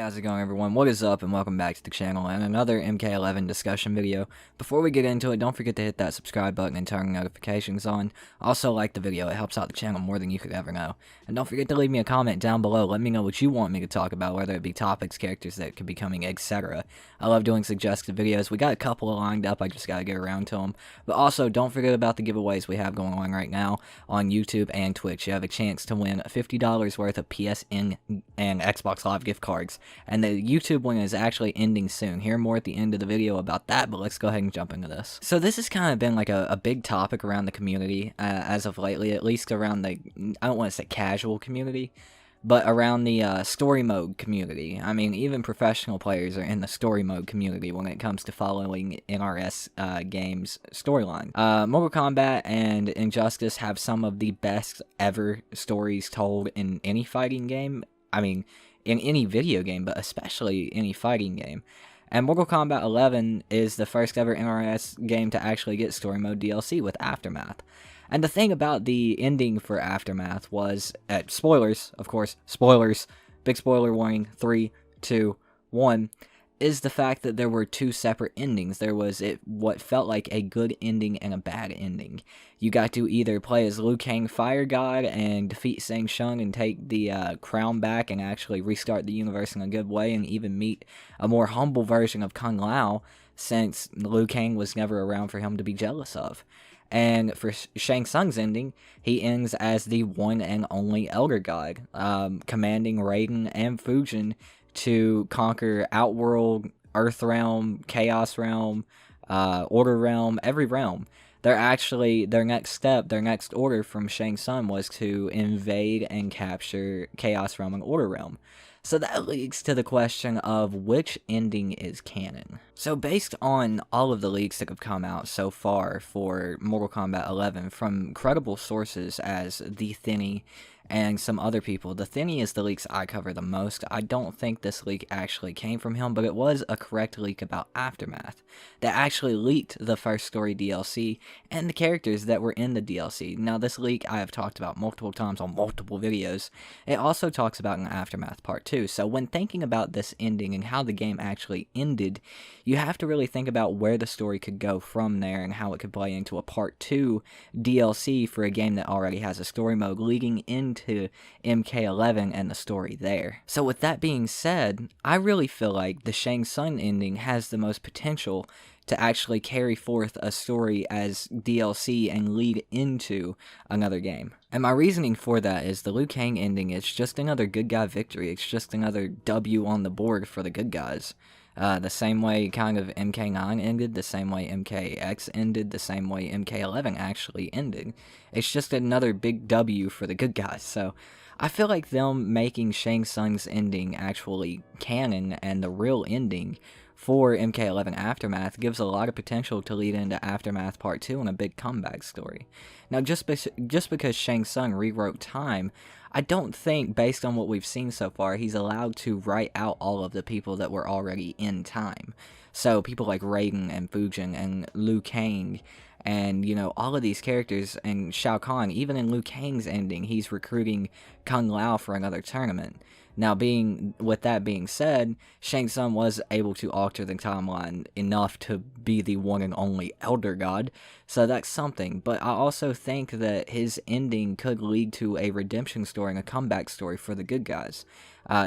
How's it going, everyone? What is up, and welcome back to the channel and another MK11 discussion video. Before we get into it, don't forget to hit that subscribe button and turn notifications on. Also, like the video, it helps out the channel more than you could ever know. And don't forget to leave me a comment down below, let me know what you want me to talk about, whether it be topics, characters that could be coming, etc. I love doing suggested videos. We got a couple lined up, I just gotta get around to them. But also, don't forget about the giveaways we have going on right now on YouTube and Twitch. You have a chance to win $50 worth of PSN and Xbox Live gift cards. And the YouTube one is actually ending soon. Hear more at the end of the video about that, but let's go ahead and jump into this. So this has kind of been like a big topic around the community as of lately, at least around the, I don't want to say casual community, but around the story mode community. I mean, even professional players are in the story mode community when it comes to following NRS games' storyline. Mortal Kombat and Injustice have some of the best ever stories told in any fighting game. I mean, in any video game, but especially any fighting game. And Mortal Kombat 11 is the first ever NRS game to actually get story mode DLC with Aftermath. And the thing about the ending for Aftermath was, spoilers, of course, spoilers, big spoiler warning, 3, 2, 1, is the fact that there were two separate endings. There was what felt like a good ending and a bad ending. You got to either play as Liu Kang Fire God and defeat Shang Tsung and take the crown back and actually restart the universe in a good way, and even meet a more humble version of Kung Lao, since Liu Kang was never around for him to be jealous of. And for Shang Tsung's ending, he ends as the one and only Elder God, commanding Raiden and Fujin to conquer Outworld, Earth Realm, Chaos Realm, Order Realm, every realm. Their next step, their next order from Shang Tsung was to invade and capture Chaos Realm and Order Realm. So that leads to the question of which ending is canon. So based on all of the leaks that have come out so far for Mortal Kombat 11 from credible sources as The Thinny and some other people, The Thinny is the leaks I cover the most. I don't think this leak actually came from him, but it was a correct leak about Aftermath that actually leaked the first story DLC and the characters that were in the DLC. Now this leak I have talked about multiple times on multiple videos. It also talks about an Aftermath Part 2. So when thinking about this ending and how the game actually ended, you have to really think about where the story could go from there and how it could play into a Part 2 DLC for a game that already has a story mode leading into MK11 and the story there. So with that being said, I really feel like the Shang Tsung ending has the most potential to actually carry forth a story as DLC and lead into another game. And my reasoning for that is the Liu Kang ending is just another good guy victory. It's just another W on the board for the good guys. The same way kind of MK9 ended, the same way MKX ended, the same way MK11 actually ended. It's just another big W for the good guys. So I feel like them making Shang Tsung's ending actually canon and the real ending for MK11 Aftermath gives a lot of potential to lead into Aftermath Part 2 and a big comeback story. Now, just because Shang Tsung rewrote time, I don't think, based on what we've seen so far, he's allowed to write out all of the people that were already in time. So people like Raiden and Fujin and Liu Kang and, you know, all of these characters, and Shao Kahn, even in Liu Kang's ending, he's recruiting Kung Lao for another tournament. Now, with that being said, Shang Tsung was able to alter the timeline enough to be the one and only Elder God, so that's something. But I also think that his ending could lead to a redemption story and a comeback story for the good guys.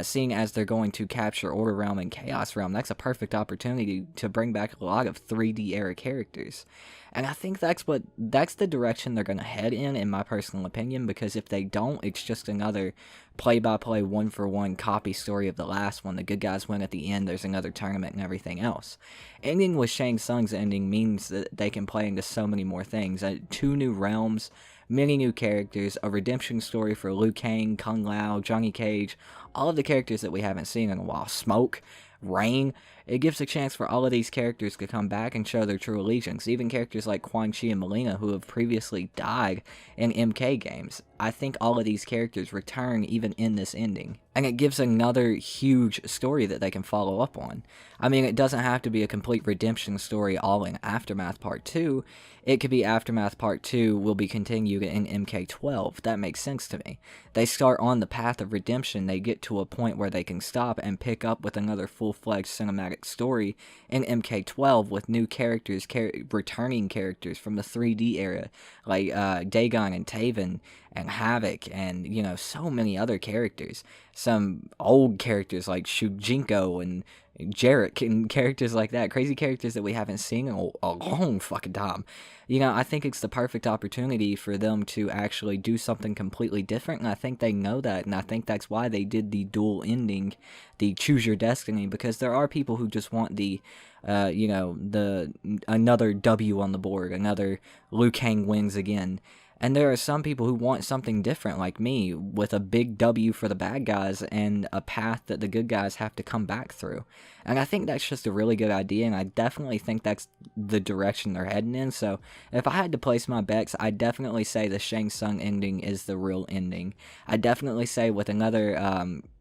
Seeing as they're going to capture Order Realm and Chaos Realm, that's a perfect opportunity to bring back a lot of 3D era characters. And I think that's the direction they're going to head in my personal opinion, because if they don't, it's just another play-by-play, one-for-one copy story of the last one. The good guys win at the end, there's another tournament and everything else. Ending with Shang Tsung's ending means that they can play into so many more things. 2 new realms, many new characters, a redemption story for Liu Kang, Kung Lao, Johnny Cage, all of the characters that we haven't seen in a while. Smoke, Rain. It gives a chance for all of these characters to come back and show their true allegiance. Even characters like Quan Chi and Melina, who have previously died in MK games. I think all of these characters return even in this ending. And it gives another huge story that they can follow up on. I mean, it doesn't have to be a complete redemption story all in Aftermath Part 2. It could be Aftermath Part 2 will be continued in MK12. That makes sense to me. They start on the path of redemption, they get to a point where they can stop and pick up with another full-fledged cinematic story in MK12 with new characters, returning characters from the 3D era, like Dagon and Taven and Havoc and, you know, so many other characters. Some old characters like Shujinko and Jarek and characters like that. Crazy characters that we haven't seen in a long fucking time. You know, I think it's the perfect opportunity for them to actually do something completely different, and I think they know that, and I think that's why they did the dual ending, the choose your destiny, because there are people who just want the, you know, another W on the board, another Liu Kang wins again. And there are some people who want something different, like me, with a big W for the bad guys and a path that the good guys have to come back through. And I think that's just a really good idea, and I definitely think that's the direction they're heading in. So if I had to place my bets, I'd definitely say the Shang Tsung ending is the real ending. I'd definitely say with another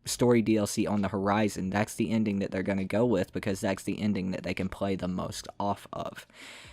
story DLC on the horizon, that's the ending that they're going to go with, because that's the ending that they can play the most off of.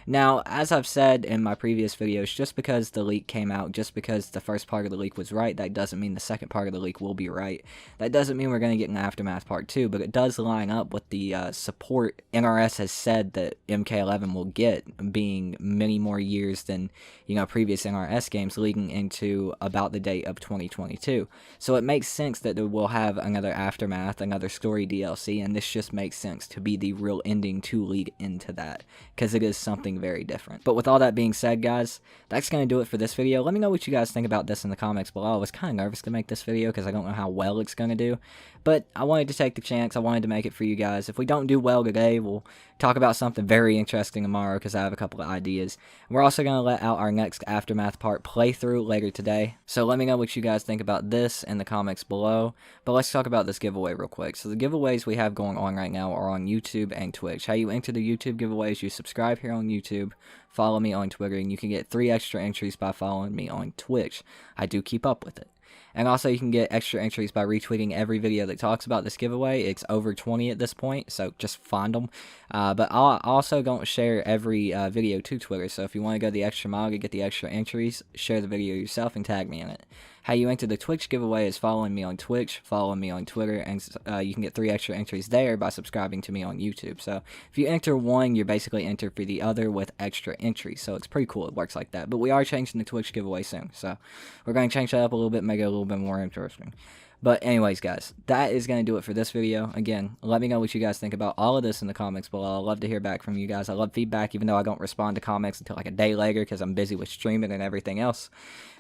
Now, as I've said in my previous videos, just because the leak came out, just because the first part of the leak was right, that doesn't mean the second part of the leak will be right. That doesn't mean we're going to get an Aftermath Part 2, but it does line up with the support NRS has said that MK11 will get, being many more years than, you know, previous NRS games, leading into about the date of 2022. So it makes sense that we'll have another Aftermath, another story DLC, and this just makes sense to be the real ending to lead into that, because it is something very different. But with all that being said, guys, that's going to do it for this video. Let me know what you guys think about this in the comments below. I was kind of nervous to make this video because I don't know how well it's going to do, but I wanted to take the chance. I wanted to make it for you guys. If we don't do well today, we'll talk about something very interesting tomorrow, because I have a couple of ideas. We're also going to let out our next Aftermath part playthrough later today, so let me know what you guys think about this in the comments below. But let's talk about this giveaway real quick. So the giveaways we have going on right now are on YouTube and Twitch. How you enter the YouTube giveaways: you subscribe here on YouTube, follow me on Twitter, and you can get 3 extra entries by following me on Twitch. I do keep up with it. And also you can get extra entries by retweeting every video that talks about this giveaway. It's over 20 at this point, so just find them. But I'll also don't share every video to Twitter, so if you want to go the extra mile to get the extra entries, share the video yourself and tag me in it. How you enter the Twitch giveaway is following me on Twitch, following me on Twitter, and you can get 3 extra entries there by subscribing to me on YouTube. So if you enter one, you're basically entered for the other with extra entries. So it's pretty cool. It works like that. But we are changing the Twitch giveaway soon, so we're going to change that up a little bit, make it a little bit more interesting. But anyways, guys, that is going to do it for this video. Again, let me know what you guys think about all of this in the comments below. I love to hear back from you guys. I love feedback, even though I don't respond to comments until like a day later because I'm busy with streaming and everything else.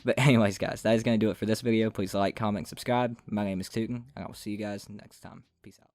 But anyways, guys, that is going to do it for this video. Please like, comment, subscribe. My name is Tootin, and I will see you guys next time. Peace out.